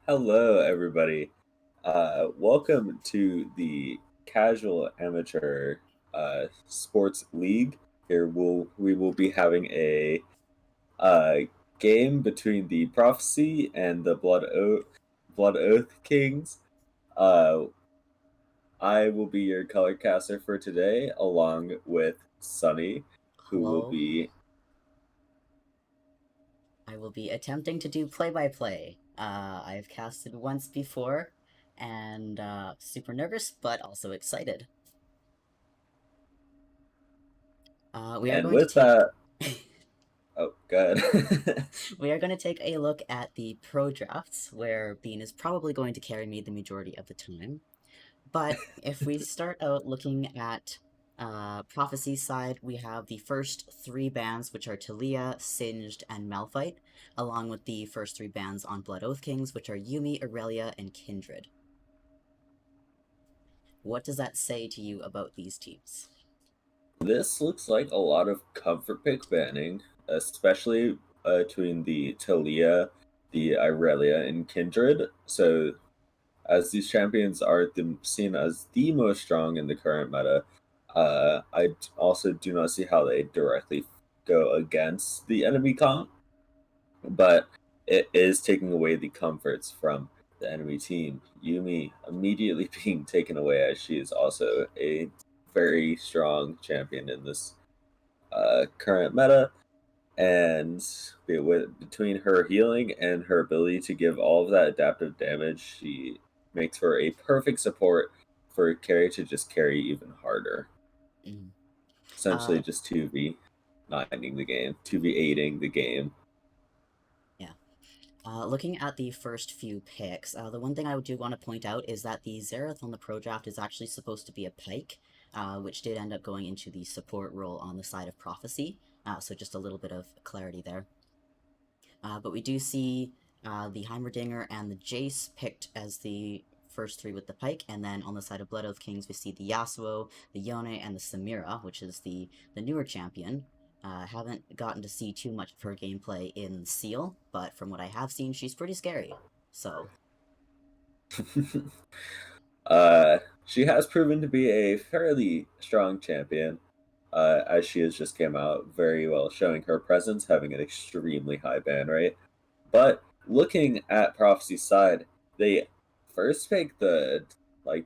Hello, everybody. Welcome to the Casual Amateur Sports League. Here we will be having a uh, game between the Prophecy and the Blood Oath Kings. Uh, I will be your color caster for today, along with Sunny, who will Hello. be. I will be attempting to do play-by-play. I've casted once before, and super nervous, but also excited. We are And going to with take that, oh, good. we are going to take a look at the pro drafts, where Bean is probably going to carry me the majority of the time. But if we start out looking at Prophecy side, we have the first three bands, which are Talia, Singed, and Malphite, along with the first three bands on Blood Oath Kings, which are Yuumi, Aurelia, and Kindred. What does that say to you about these teams? This looks like a lot of comfort pick banning, especially between the Talia, the Irelia, and Kindred. So, as these champions are seen as the most strong in the current meta, also do not see how they directly go against the enemy comp, but it is taking away the comforts from the enemy team. Yuumi immediately being taken away as she is also a very strong champion in this current meta, and between her healing and her ability to give all of that adaptive damage, she makes for a perfect support for a carry to just carry even harder. Mm. Essentially, Uh, just 2v9ing the game, 2v8ing the game. yeah. Looking at the first few picks, the one thing I do want to point out is that the Xerath on the Pro Draft is actually supposed to be a Pike, which did end up going into the support role on the side of Prophecy, so just a little bit of clarity there. But we do see the Heimerdinger and the Jace picked as the first three with the Pike, and then on the side of Blood Oath Kings, we see the Yasuo, the Yone, and the Samira, which is the newer champion. Haven't gotten to see too much of her gameplay in Seal, but from what I have seen, she's pretty scary. So, She has proven to be a fairly strong champion, as she has just came out very well, showing her presence, having an extremely high ban rate. But looking at Prophecy's side, they first pick the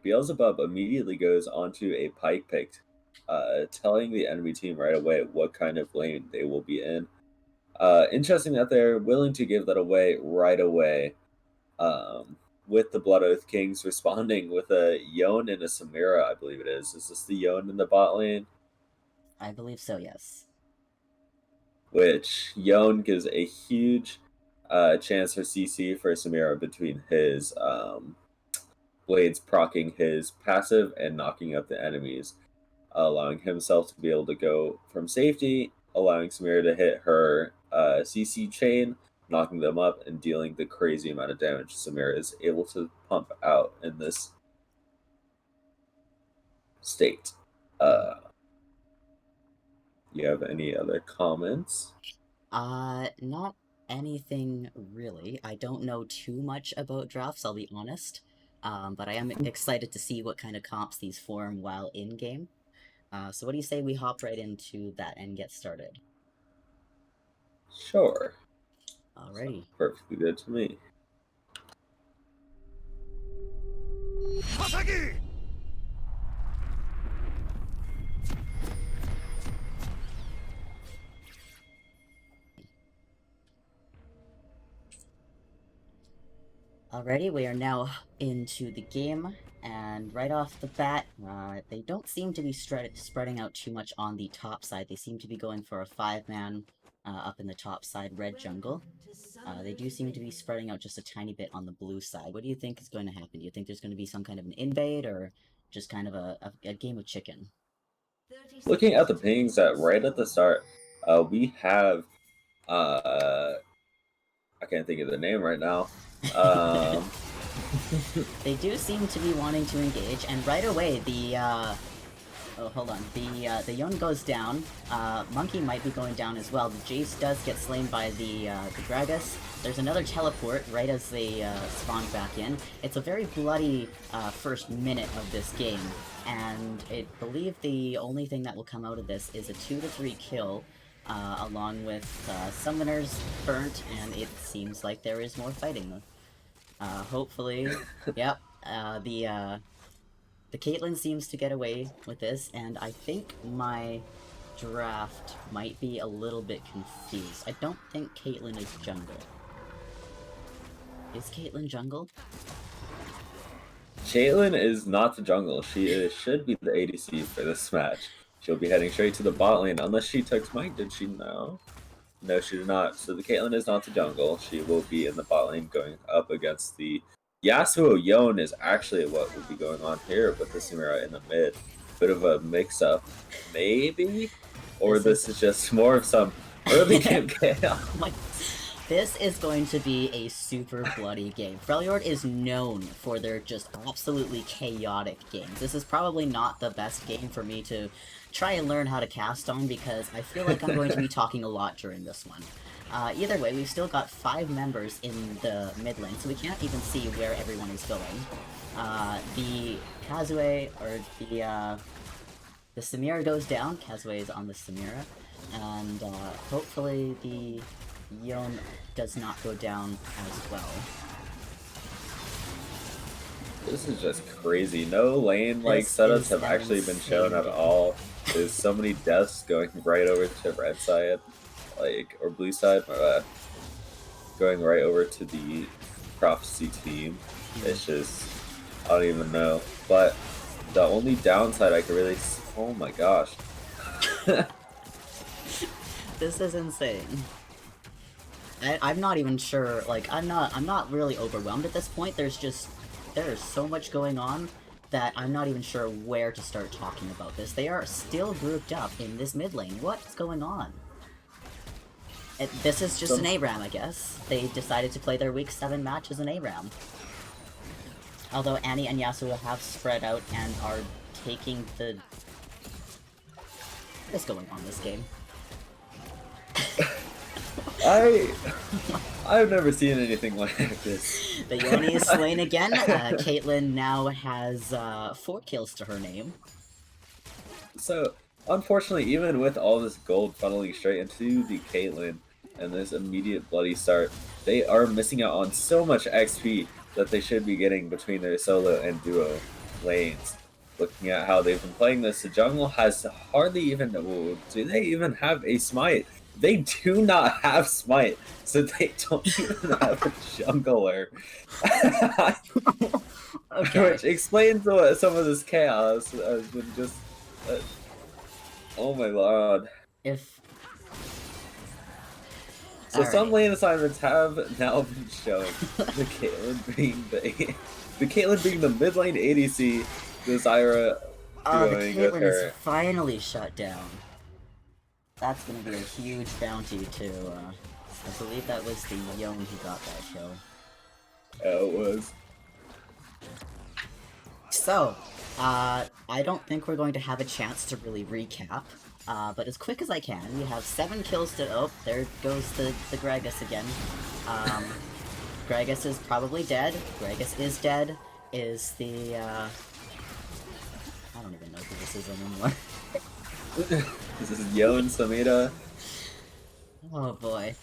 Beelzebub immediately goes onto a pike pick, telling the enemy team right away what kind of lane they will be in. Interesting that they're willing to give that away right away. Um, with the Blood Oath Kings responding with a Yone and a Samira, I believe it is. Is this the Yone in the bot lane? I believe so, yes. Which Yone gives a huge chance for CC for Samira between his blades procking his passive and knocking up the enemies, allowing himself to be able to go from safety, allowing Samira to hit her CC chain, knocking them up, and dealing the crazy amount of damage Samira is able to pump out in this state. Mm. You have any other comments? Not anything really. I don't know too much about drafts, I'll be honest. But I am excited to see what kind of comps these form while in game. So what do you say we hop right into that and get started? Sure. Sounds Alrighty. perfectly good to me. Alrighty, we are now into the game, and right off the bat, they don't seem to be spreading out too much on the top side. They seem to be going for a 5-man up in the top side, red jungle. They do seem to be spreading out just a tiny bit on the blue side. What do you think is going to happen? Do you think there's going to be some kind of an invade, or just kind of a game of chicken? Looking at the pings that right at the start, we have uh, I can't think of the name right now. Um, They do seem to be wanting to engage, and right away Oh, hold on. The Yon goes down. Monkey might be going down as well. The Jace does get slain by the Gragas. There's another teleport right as they spawn back in. It's a very bloody first minute of this game, and I believe the only thing that will come out of this is a 2 to 3 kill, along with summoners burnt, and it seems like there is more fighting. Hopefully, yep. The Caitlyn seems to get away with this, and I think my draft might be a little bit confused. I don't think Caitlyn is jungle. Is Caitlyn jungle? Caitlyn is not the jungle. She should be the ADC for this match. She'll be heading straight to the bot lane, unless she took Smite. Did she? No. No, she did not. So the Caitlyn is not the jungle. She will be in the bot lane going up against the Yasuo. Yone is actually what would be going on here with the Samira in the mid. Bit of a mix-up, maybe? Or this is just more of some early game chaos. This is going to be a super bloody game. Freljord is known for their just absolutely chaotic games. This is probably not the best game for me to try and learn how to cast on, because I feel like I'm going to be talking a lot during this one. Either way, we've still got 5 members in the mid lane, so we can't even see where everyone is going. The Kazue, or the Samira goes down. Kazue is on the Samira, and hopefully the Yon does not go down as well. This is just crazy. No lane setups have actually been shown at all. There's so many deaths going right over to red side, or blue side, going right over to the Prophecy team. It's just, I don't even know. But the only downside I could really, oh my gosh. This is insane. I'm not even sure, like, I'm not really overwhelmed at this point. There is so much going on that I'm not even sure where to start talking about this. They are still grouped up in this mid lane. What's going on? This is just an ARAM, I guess. They decided to play their week 7 match as an ARAM. Although Annie and Yasuo have spread out and are taking the... What is going on in this game? I've never seen anything like this. The Yoni is slain again. Caitlyn now has 4 kills to her name. So, unfortunately, even with all this gold funneling straight into the Caitlyn and this immediate bloody start, they are missing out on so much XP that they should be getting between their solo and duo lanes. Looking at how they've been playing this, the jungle has hardly even... do they even have a smite? They do not have smite, so they don't even have a jungler. Okay. Which explains what some of this chaos has been just... oh my god. So some lane assignments have now been showing. The Caitlyn being the mid lane ADC, the Zyra doing with her. her. Is finally shut down. That's gonna be a huge bounty to, I believe that was the Yone who got that kill. Yeah, it was. So, I don't think we're going to have a chance to really recap, but as quick as I can, we have 7 kills to... Oh, there goes the Gragas again. Gragas is probably dead. Gragas is dead. Is the, I don't even know who this is anymore. This is Yone Samira. Oh boy.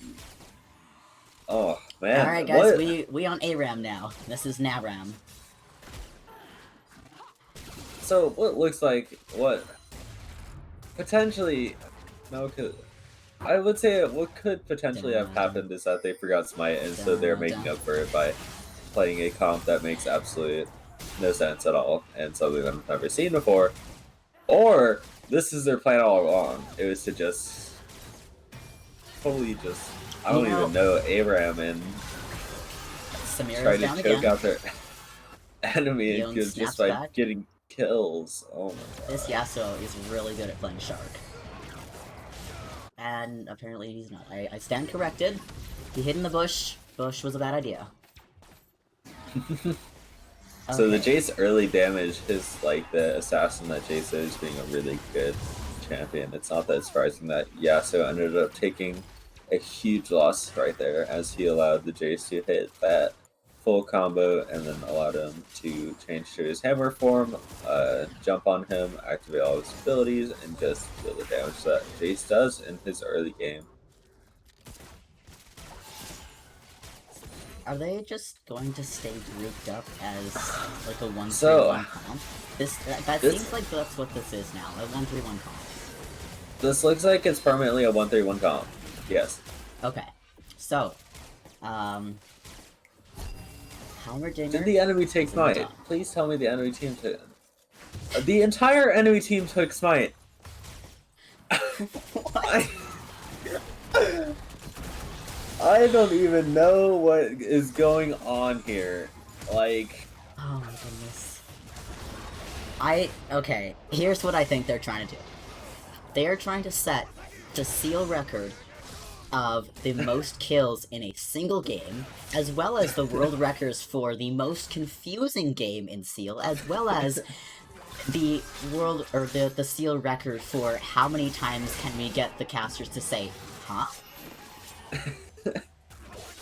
Oh man. Alright guys, we on ARAM now. This is NARAM. So what looks like what potentially I would say what could potentially have happened is that they forgot Smite, and so they're making up for it by playing a comp that makes absolute no sense at all and something I've never seen before. Or this is their plan all along. It was to just totally just, I don't even know, ARAM and Samira's try to choke out their enemy just by getting kills. Oh my god. This Yasuo is really good at playing Shark. And apparently he's not. I stand corrected. He hid in the bush. Bush was a bad idea. So the Okay. Jace early damage is like the assassin that Jace is being a really good champion. It's not that surprising that Yasuo ended up taking a huge loss right there as he allowed the Jace to hit that full combo and then allowed him to change to his hammer form, jump on him, activate all his abilities, and just deal the damage that Jace does in his early game. Are they just going to stay grouped up as like a So 1-3-1 comp? That this seems like that's what this is now, a 1-3-1 comp. this looks like it's permanently a 1-3-1 comp. Yes. Okay. So, Did Heimerdinger the enemy take is Smite? done. Please tell me the enemy team took. The entire enemy team took Smite. What? I don't even know what is going on here. Like, Oh my goodness. Okay, here's what I think they're trying to do. They are trying to set the seal record of the most kills in a single game, as well as the world records for the most confusing game in Seal, as well as the world or the Seal record for how many times can we get the casters to say, huh?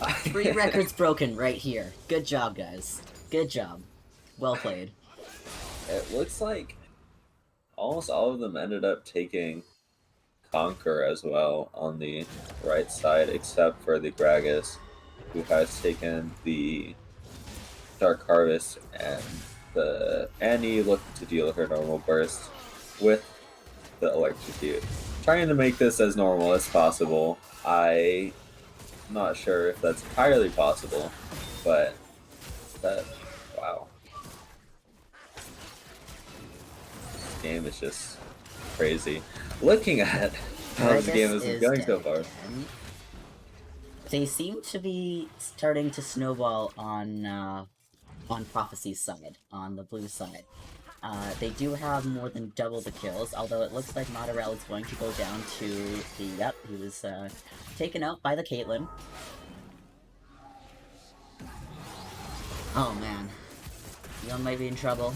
3 records broken right here. Good job, guys. Good job. Well played. it looks like almost all of them ended up taking Conquer as well on the right side, except for the Gragas, who has taken the Dark Harvest and the Annie looking to deal her normal burst with the Electrocute. Trying to make this as normal as possible. I'm not sure if that's entirely possible, but that, wow. This game is just crazy. Looking at how this game has been going so far. Again. They seem to be starting to snowball on Prophecy's side, on the blue side. They do have more than double the kills, although it looks like Madarel is going to go down to the... Yep, he was taken out by the Caitlyn. Oh man. Young might be in trouble.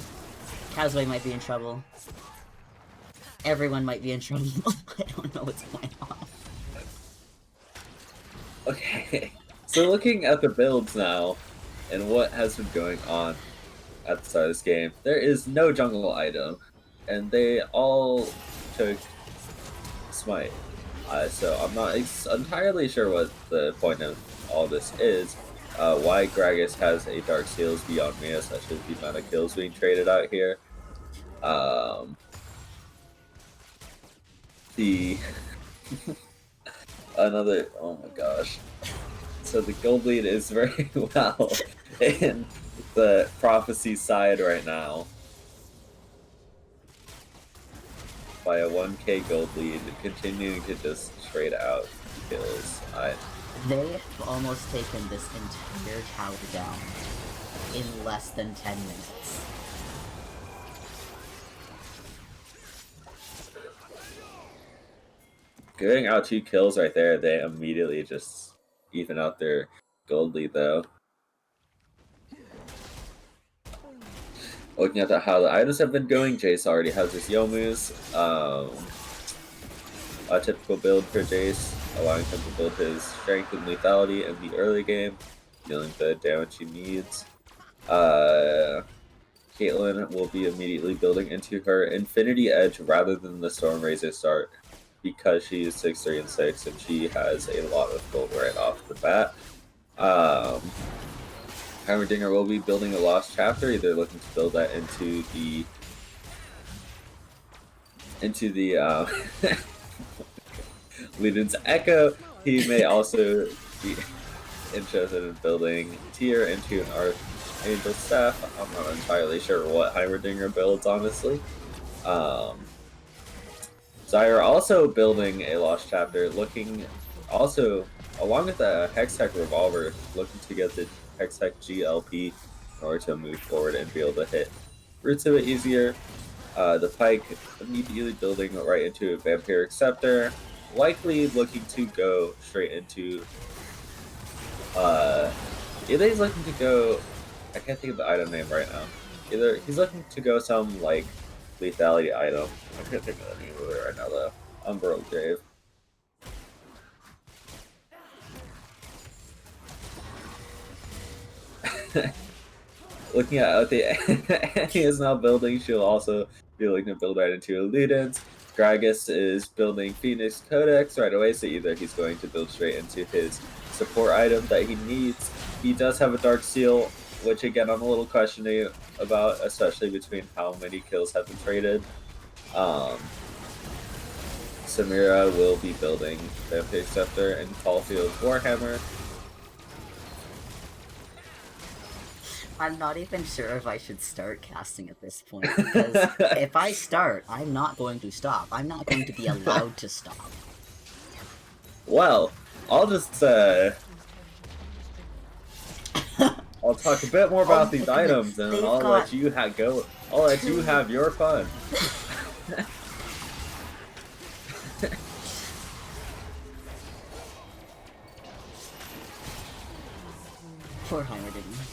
Kazway might be in trouble. Everyone might be in trouble. I don't know what's going on. Okay, so looking at the builds now, and what has been going on at the start of this game, there is no jungle item, and they all took Smite. So I'm not entirely sure what the point of all this is. Why Gragas has a Dark Seal is beyond me, especially the amount of kills being traded out here. The another, oh my gosh. So the gold lead is very well in the Prophecy side right now. By a 1k gold lead, continuing to just trade out kills. They have almost taken this entire tower down in less than 10 minutes. Getting out 2 kills right there, they immediately just even out their gold lead though. Looking at how the items have been going, Jace already has his Yomu's. A typical build for Jace, allowing him to build his strength and lethality in the early game, dealing the damage he needs. Caitlyn will be immediately building into her Infinity Edge rather than the Storm Razor start because she is 6-3 and 6 and she has a lot of gold right off the bat. Heimerdinger will be building a Lost Chapter, either looking to build that into the lead into Echo. He may also be interested in building Tier into an Archangel Staff. I'm not entirely sure what Heimerdinger builds, honestly. Zyre also building a Lost Chapter, looking also, along with the Hextech Revolver, looking to get the Hextech GLP in order to move forward and be able to hit roots of it easier. The Pike immediately building right into a Vampiric Scepter, likely looking to go straight into either he's looking to go I can't think of the item name right now. Either he's looking to go some like lethality item. I can't think of the name of it right now though. Unbroke Grave. Looking at what Annie is now building, she'll also be looking to build right into Eludence. Gragas is building Phoenix Codex right away, so either he's going to build straight into his support item that he needs. He does have a Dark Seal, which again I'm a little questioning about, especially between how many kills have been traded. Samira will be building Vampire Scepter and Caulfield's Warhammer. I'm not even sure if I should start casting at this point, because if I start, I'm not going to stop. I'm not going to be allowed to stop. Well, I'll just, I'll talk a bit more about these items, and I'll let you go. I'll let you have your fun. Poor Heimerdinger.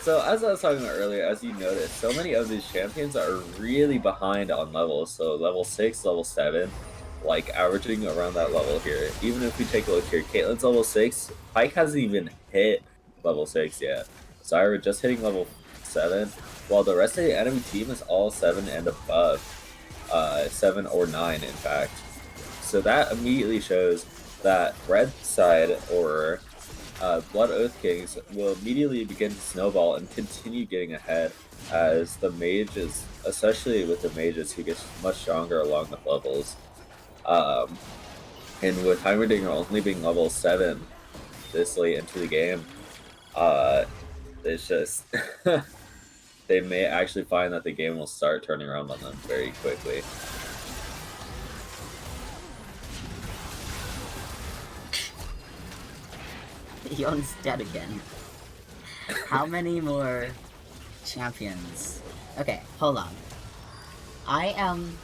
So, as I was talking about earlier, as you noticed, so many of these champions are really behind on levels. So, level 6, level 7, like averaging around that level here. Even if we take a look here, Caitlyn's level 6, Pyke hasn't even hit level 6 yet. Zyra just hitting level 7, while the rest of the enemy team is all 7 and above. 7 or 9, in fact. So, that immediately shows that red side, or Blood Oath Kings, will immediately begin to snowball and continue getting ahead as the mages, especially with the mages, who gets much stronger along the levels. And with Heimerdinger only being level 7 this late into the game, it's just they may actually find that the game will start turning around on them very quickly. Young's dead again. How many more champions? Okay, hold on. I am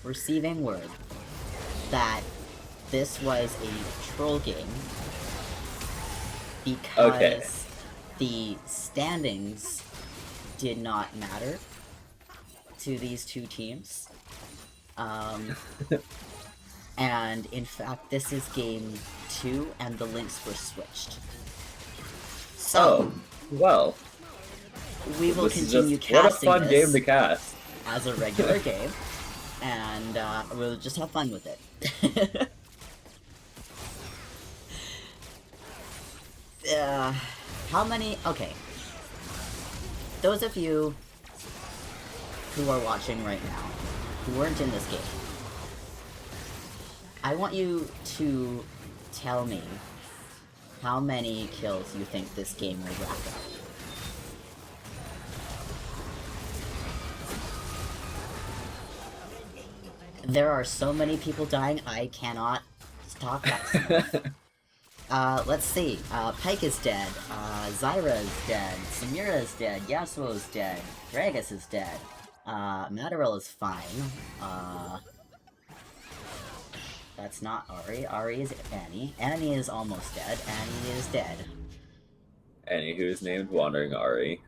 receiving word that this was a troll game because the standings did not matter to these two teams. And in fact, this is game 2, and the links were switched. So, well, we will continue casting what a fun game to cast as a regular game, and we'll just have fun with it. How many? Okay. Those of you who are watching right now, who weren't in this game, I want you to tell me how many kills you think this game will rack up. There are so many people dying, I cannot stop that. Let's see. Pyke is dead. Zyra is dead. Samira is dead. Yasuo is dead. Gragas is dead. Madaril is fine. That's not Ahri. Ahri is Annie. Annie is almost dead. Annie is dead. Annie, who is named Wandering Ahri.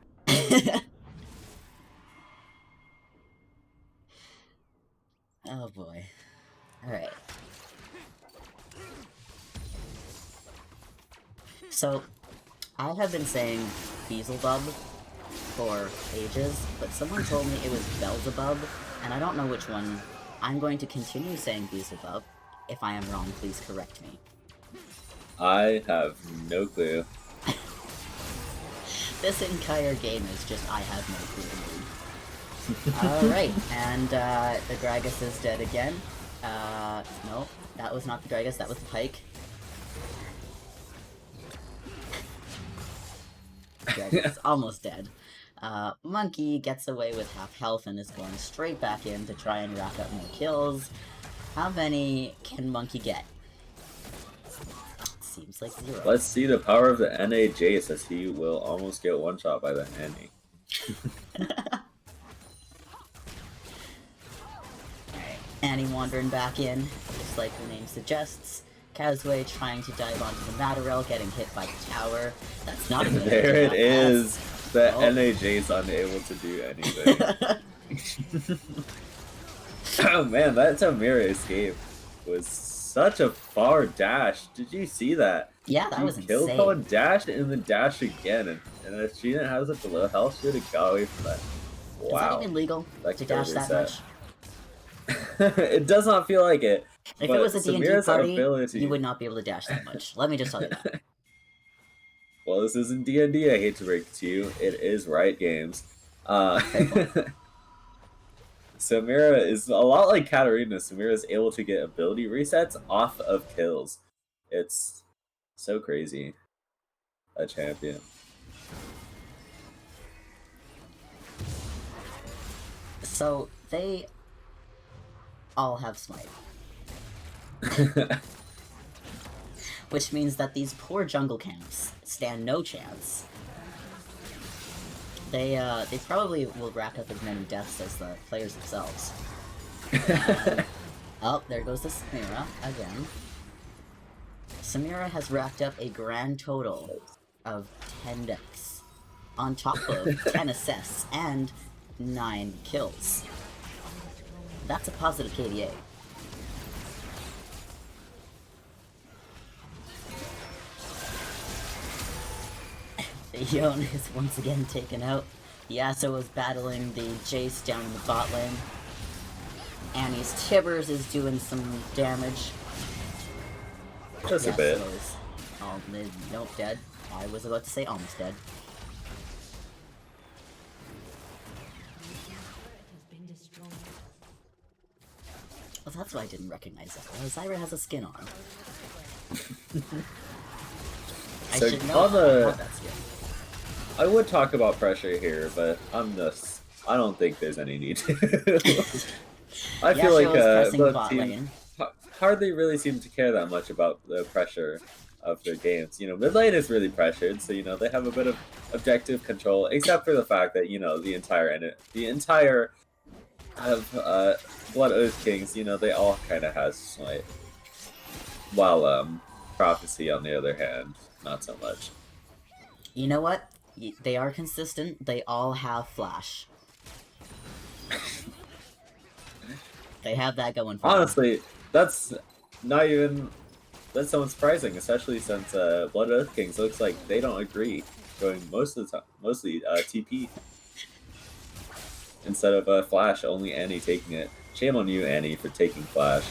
Oh boy. Alright. So, I have been saying Beelzebub for ages, but someone told me it was Beelzebub, and I don't know which one. I'm going to continue saying Beelzebub. If I am wrong, please correct me. I have no clue. This entire game is just I have no clue. Alright, and the Gragas is dead again. No, that was not the Gragas, that was the Pyke. Gragas is almost dead. Monkey gets away with half health and is going straight back in to try and rack up more kills. How many can Monkey get? Seems like 0. Let's see the power of the NA Jace, as he will almost get one shot by the Annie. Annie wandering back in, just like the name suggests. Kazue trying to dive onto the Matarel, getting hit by the tower. That's not a good There idea. it is. The Oh. NAJ's unable to do anything. Oh man, that Tamira escape was such a far dash. Did you see that? Yeah, that was killed insane. someone, dash, and then dash again. And if she didn't have such a low health, she would have got away from that. Wow. Is that even legal to dash that much? It does not feel like it. If it was a D&D party, ability... you would not be able to dash that much. Let me just tell you that. Well, this isn't D&D, I hate to break it to you. It is Riot Games. Samira is a lot like Katarina. Samira is able to get ability resets off of kills. It's so crazy. A champion. So, they all have Smite. Which means that these poor jungle camps stand no chance. They probably will rack up as many deaths as the players themselves. Oh, there goes the Samira again. Samira has racked up a grand total of 10 deaths, on top of 10 assists and 9 kills. That's a positive KDA. Yone is once again taken out. Yasuo is battling the Jace down in the bot lane. Annie's Tibbers is doing some damage. Just a bit. Nope, dead. I was about to say almost dead. Well, that's why I didn't recognize Zyra. Zyra has a skin on. I So should know that skin. I would talk about pressure here, but I don't think there's any need to. I feel like both teams hardly really seem to care that much about the pressure of their games. You know, mid lane is really pressured, so you know they have a bit of objective control, except for the fact that you know the entire of Blood Oath Kings, you know, they all kind of has Smite, while Prophecy on the other hand, not so much. You know what? They are consistent. They all have Flash. They have that going for Honestly, that's not even... That's so surprising, especially since Blood Oath Kings looks like they don't agree, going mostly TP. Instead of Flash, only Annie taking it. Shame on you, Annie, for taking Flash.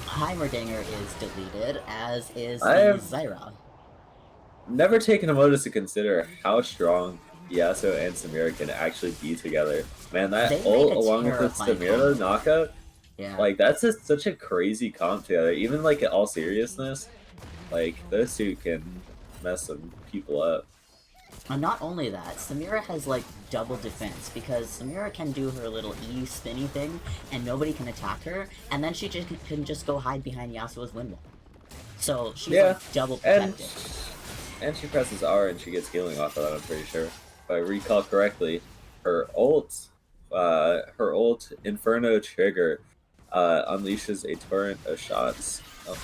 Heimerdinger is deleted, as is Zyra. Never taken a moment to consider how strong Yasuo and Samira can actually be together. Man, that ult along with the Samira knockout, yeah. Like, that's just such a crazy comp together. Even, like, in all seriousness, like, those two can mess some people up. And not only that, Samira has, like, double defense, because Samira can do her little E spinny thing, and nobody can attack her, and then she can just go hide behind Yasuo's wind wall. So, she's, like, double protected. And she presses R and she gets healing off of that, I'm pretty sure. If I recall correctly, her ult, Inferno Trigger, unleashes a torrent of shots. Oh,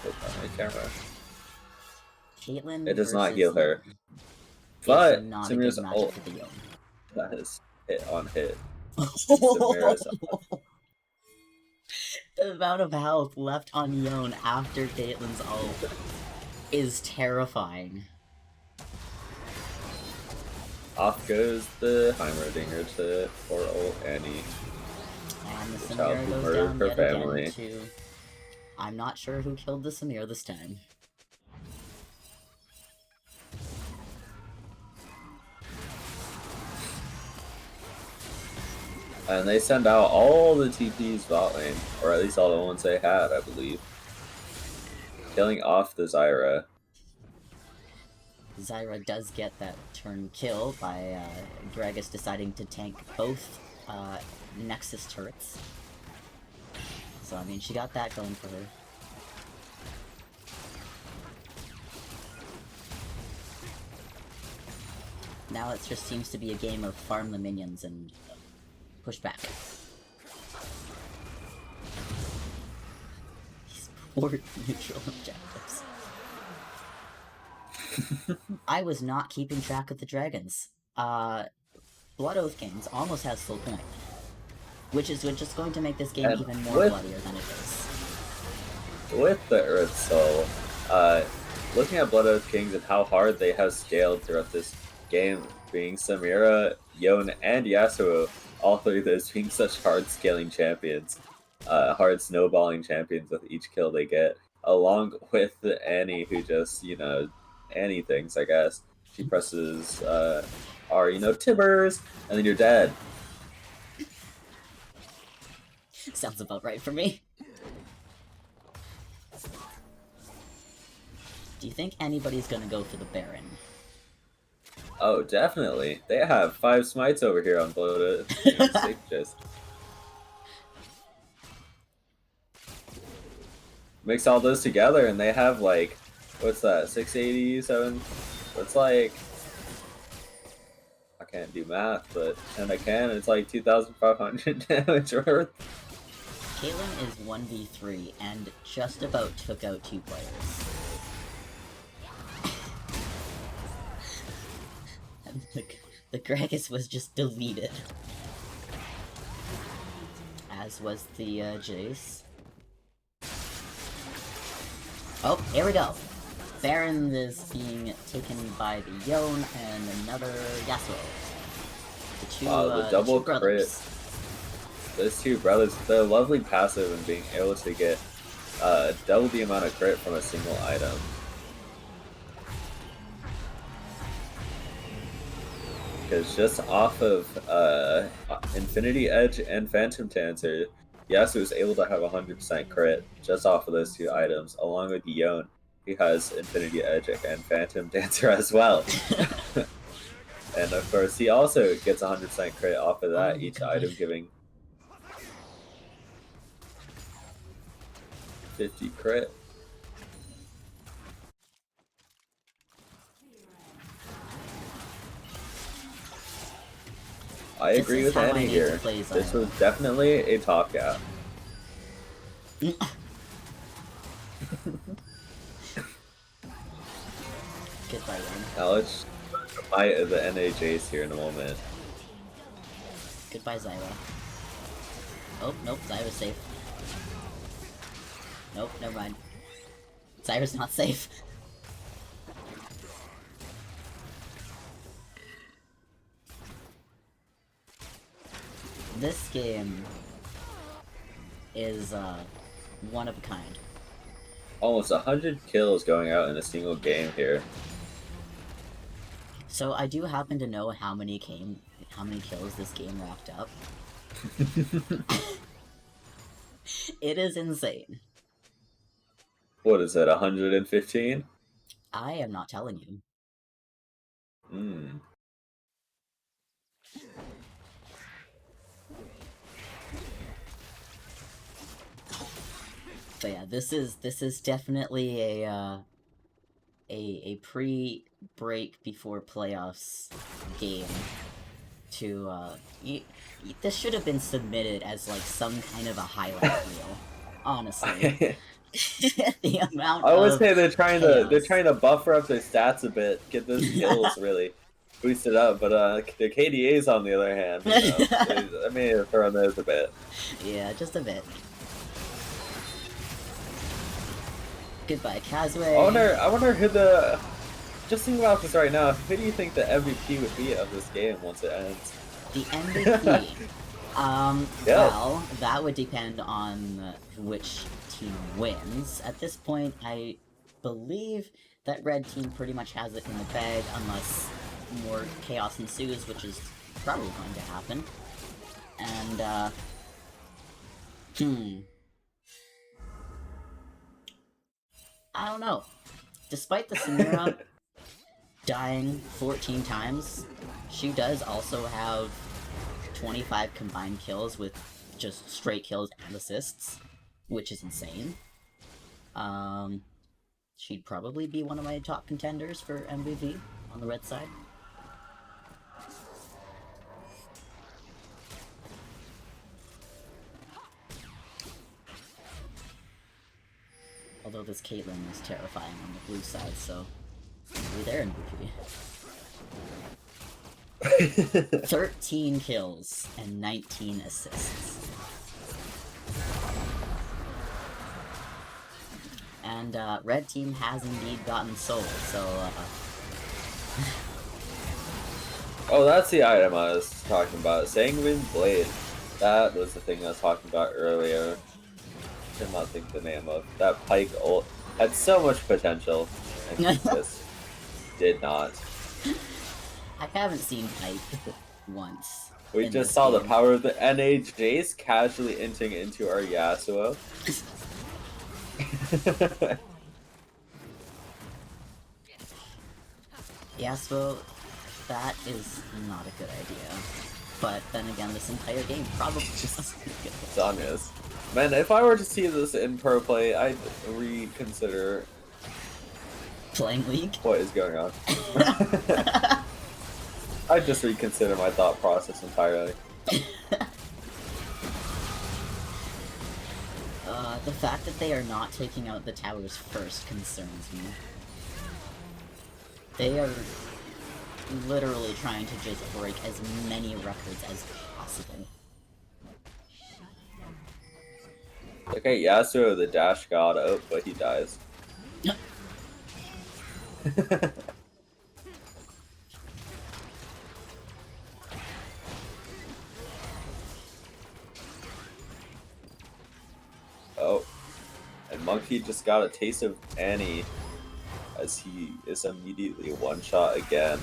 click on my camera. Caitlyn it does not heal her. But Samira's ult, that is hit on hit. Samira's The amount of health left on Yone after Caitlyn's ult is terrifying. Off goes the Heimerdinger to poor old Annie. And the Samira goes down yet again to... I'm not sure who killed the Samira this time. And they send out all the TPs bot lane, or at least all the ones they had, I believe. Killing off the Zyra. Zyra does get that turn kill by Gragas deciding to tank both Nexus turrets. So, I mean, she got that going for her. Now it just seems to be a game of farm the minions and push back. support neutral objectives. I was not keeping track of the dragons. Blood Oath Kings almost has full point, which is just going to make this game And even more bloodier than it is. With the Earth Soul, looking at Blood Oath Kings and how hard they have scaled throughout this game, being Samira, Yone, and Yasuo, all three of those being such hard scaling champions, hard snowballing champions with each kill they get, along with Annie, who just, Annie things, I guess. She presses R, Tibbers, and then you're dead. Sounds about right for me. Do you think anybody's gonna go for the Baron? Oh, definitely. They have 5 smites over here on Bloated. Just mix all those together, and they have like, what's that? 687. It's like, I can't do math, but and I can. It's like 2,500 damage worth. Caitlyn is 1v3 and just about took out 2 players. And the Gragas was just deleted. As was the Jace. Oh, here we go. Baron is being taken by the Yone and another Yasuo. The two, The double two brothers. crit. Those two brothers, they're lovely passive and being able to get double the amount of crit from a single item. Because just off of Infinity Edge and Phantom Dancer, Yasuo is able to have 100% crit just off of those 2 items, along with Yone, who has Infinity Edge and Phantom Dancer as well. And of course, he also gets 100% crit off of that, each item giving 50 crit. I agree with Annie here. This was definitely a top gap. Goodbye, Yone. Now let's fight the NA Jace here in a moment. Goodbye, Zyra. Oh, nope, Zyra's safe. Nope, never mind. Zyra's not safe. This game is one of a kind. Almost 100 kills going out in a single game here. So I do happen to know how many kills this game racked up. It is insane. What is it, 115? I am not telling you. But yeah, this is definitely a pre-break before playoffs game. This should have been submitted as like some kind of a highlight reel. Honestly, the amount. I always say they're trying chaos. to buffer up their stats a bit, get those kills really boosted up. But the KDAs on the other hand, I may have thrown those a bit. Yeah, just a bit. Goodbye, Kazue. I wonder who the. Just think about this right now. Who do you think the MVP would be of this game once it ends? The MVP. Well, that would depend on which team wins. At this point, I believe that red team pretty much has it in the bag, unless more chaos ensues, which is probably going to happen. And, I don't know. Despite the Samira dying 14 times, she does also have 25 combined kills with just straight kills and assists, which is insane. She'd probably be one of my top contenders for MVP on the red side. Although this Caitlyn is terrifying on the blue side, so maybe they're MVP. 13 kills and 19 assists. And red team has indeed gotten sold, so Oh, that's the item I was talking about. Sanguine Blade. That was the thing I was talking about earlier. Could not think the name of. That Pike ult had so much potential, and he just did not. I haven't seen Pike once. We just saw the power of the NA Jace casually entering into our Yasuo. Yasuo, that is not a good idea. But then again, this entire game probably just wasn't good. Song is. Man, if I were to see this in pro play, I'd reconsider playing League. What is going on? I'd just reconsider my thought process entirely. The fact that they are not taking out the towers first concerns me. They are literally trying to just break as many records as possible. Okay, Yasuo the dash god out, but he dies. Oh, and Monkey just got a taste of Annie as he is immediately one shot again.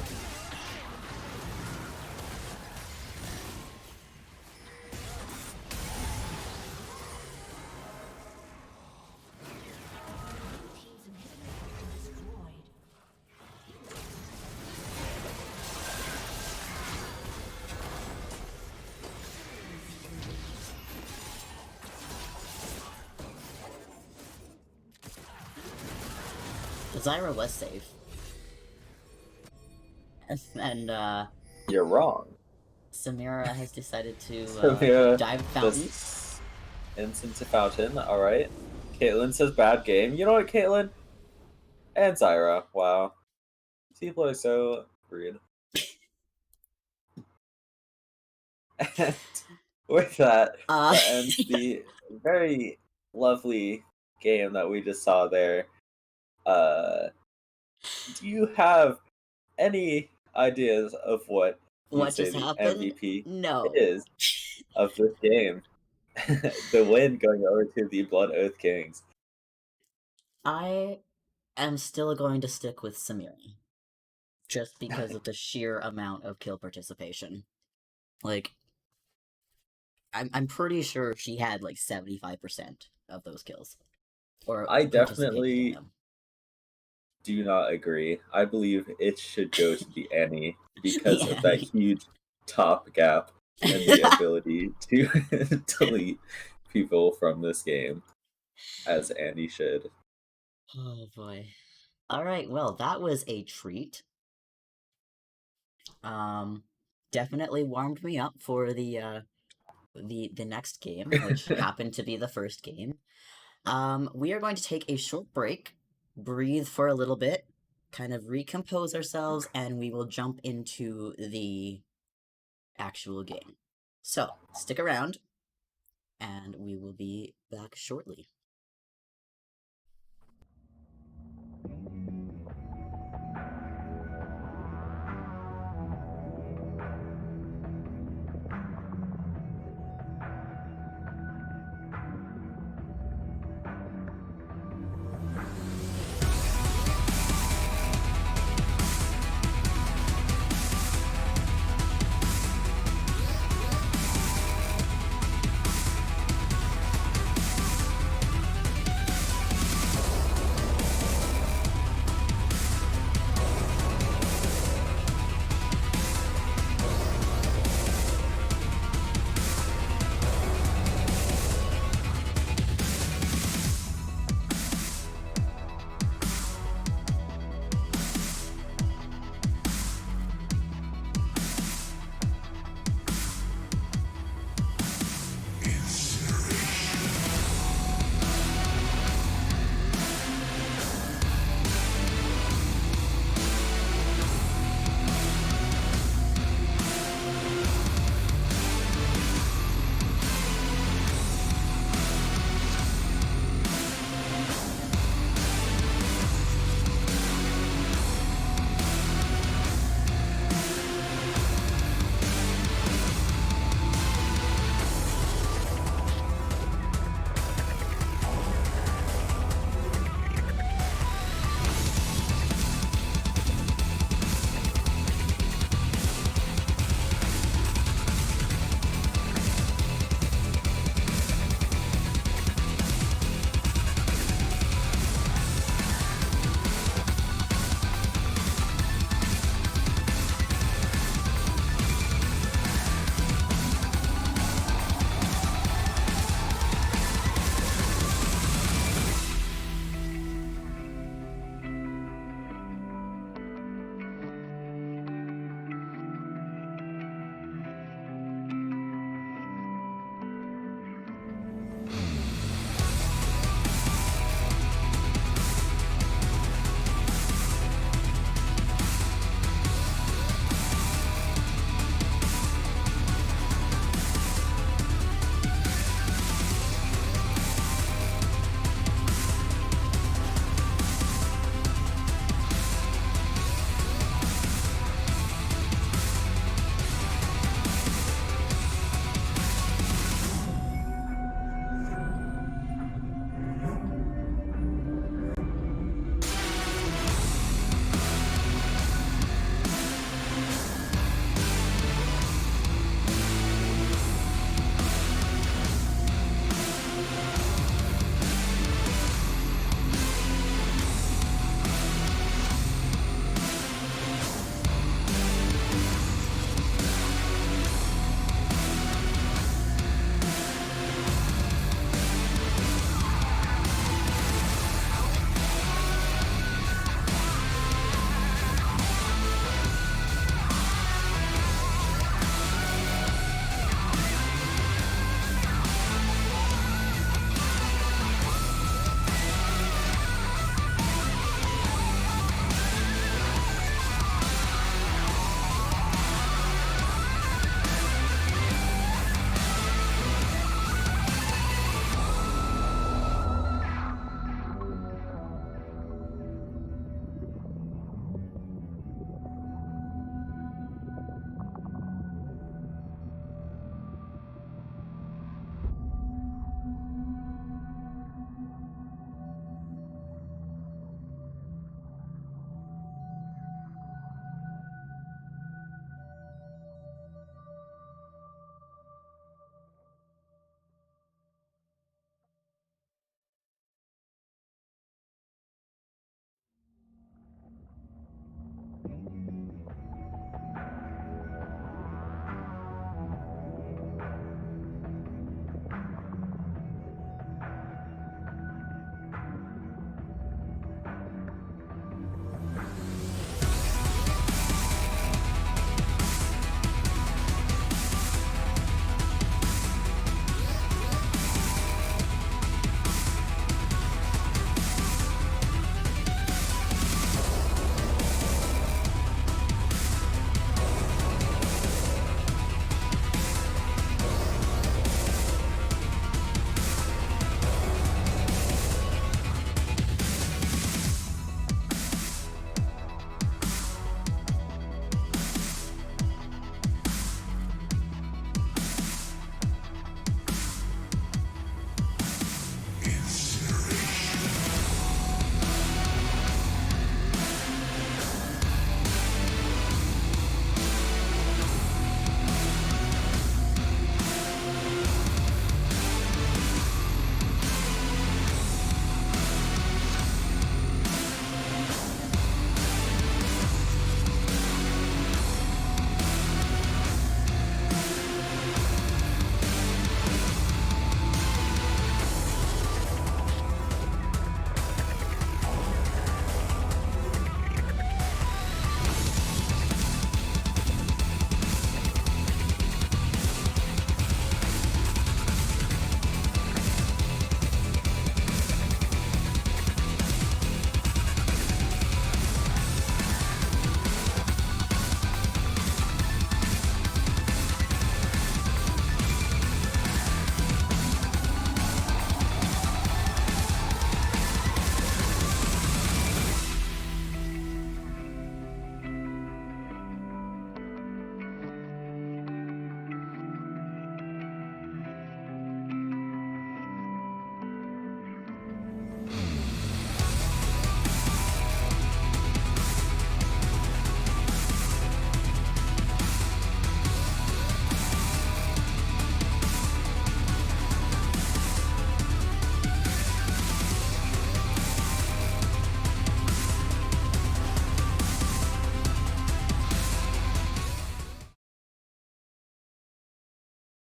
Zyra was safe. And, You're wrong. Samira has decided to, Samira dive fountain. Instant to fountain, alright. Caitlyn says bad game. You know what, Caitlyn? And Zyra, wow. People are so rude. And with that, that ends the very lovely game that we just saw there. Do you have any ideas of what just happened? MVP No. is of this game? The win going over to the Blood Oath Kings. I am still going to stick with Samira. Just because of the sheer amount of kill participation. Like, I'm pretty sure she had like 75% of those kills. Or I definitely do not agree. I believe it should go to the Annie because of that huge top gap and the ability to delete people from this game, as Annie should. Oh boy. Alright, well, that was a treat. Definitely warmed me up for the next game, which happened to be the first game. We are going to take a short break, breathe for a little bit, kind of recompose ourselves, and we will jump into the actual game. So, stick around, and we will be back shortly.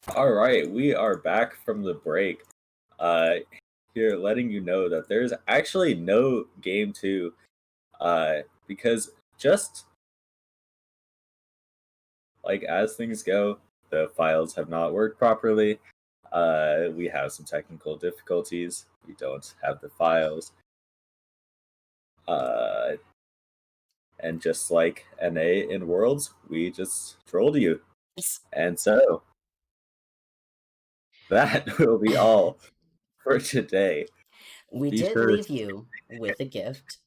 All right, we are back from the break. Uh, Here, letting you know that there's actually no game two, because just like as things go, the files have not worked properly. We have some technical difficulties. We don't have the files. Uh, and just like NA in Worlds, we just trolled you. And so that will be all for today. We Be did sure leave you with a gift,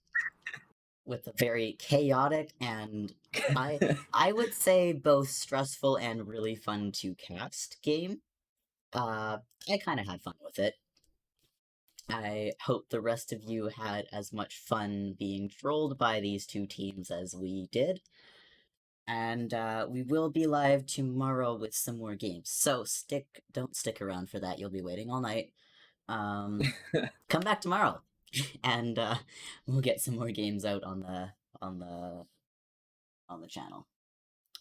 with a very chaotic and I to. I would say both stressful and really fun to cast game. I kind of had fun with it. I hope the rest of you had as much fun being trolled by these two teams as we did. And we will be live tomorrow with some more games. So don't stick around for that. You'll be waiting all night. Come back tomorrow, and we'll get some more games out on the on the channel.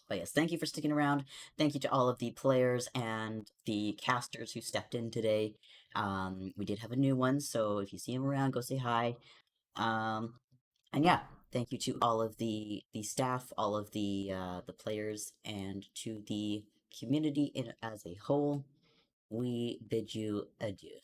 But yes, thank you for sticking around. Thank you to all of the players and the casters who stepped in today. We did have a new one, so if you see him around, go say hi. Um, and yeah, thank you to all of the staff, all of the players, and to the community in as a whole. We bid you adieu.